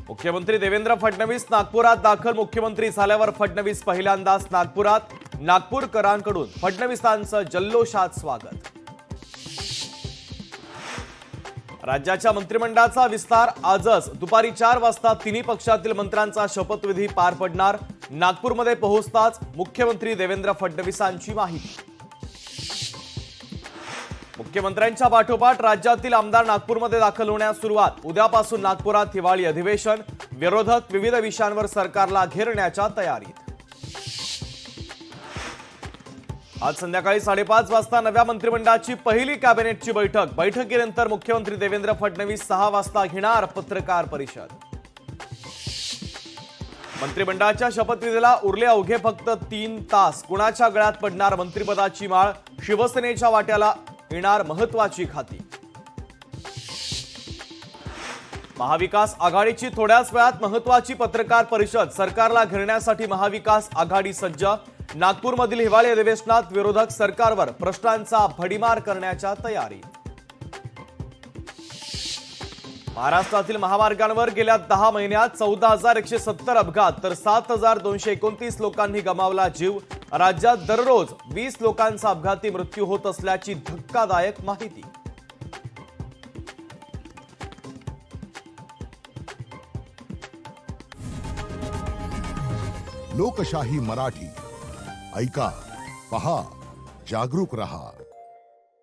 मुख्यमंत्री देवेंद्र फडणवीस नागपुरात दाखल। मुख्यमंत्री झाल्यावर फडणवीस पहिल्यांदाच नागपुरात। नागपूरकरांकडून फडणवीसांचं जल्लोषात स्वागत। राज्याच्या मंत्रिमंडळाचा विस्तार आजच दुपारी 4 वाजता तिन्ही पक्षातील मंत्र्यांचा शपथविधी पार पडणार। नागपूरमध्ये पोहोचताच मुख्यमंत्री देवेंद्र फडणवीसांची माहिती। मुख्यमंत्र्यांच्या पाठोपाठ राज्यातील आमदार नागपूरमध्ये दाखल होण्यास सुरुवात। उद्यापासून नागपुरात हिवाळी अधिवेशन। विरोधक विविध विषयांवर सरकारला घेरण्याच्या तयारीत। आज संध्याकाळी 5:30 वाजता नव्या मंत्रिमंडळाची पहिली कॅबिनेटची बैठक। बैठकीनंतर मुख्यमंत्री देवेंद्र फडणवीस 6 वाजता घेणार पत्रकार परिषद। मंत्रिमंडळाच्या शपथविधीला उरले अवघे फक्त 3 तास। कुणाच्या गळ्यात पडणार मंत्रिपदाची माळ? शिवसेनेच्या वाट्याला येणार महत्त्वाची खाती। महाविकास आघाडीची थोड्याच वेळात महत्त्वाची पत्रकार परिषद। सरकारला घेरण्यासाठी महाविकास आघाडी सज्ज। नागपूरमधील हिवाळी अधिवेशनात विरोधक सरकारवर प्रश्नांचा भडीमार करण्याच्या तयारीत। महाराष्ट्रातील महामार्गांवर गेल्या 10 महिन्यात 14,170 अपघात तर 7,229 लोकांनी गमावला जीव। राज्यात दररोज 20 लोकांचा अपघाती मृत्यू होत असल्याची धक्कादायक माहिती। लोकशाही मराठी ऐका, पहा, जागरूक रहा।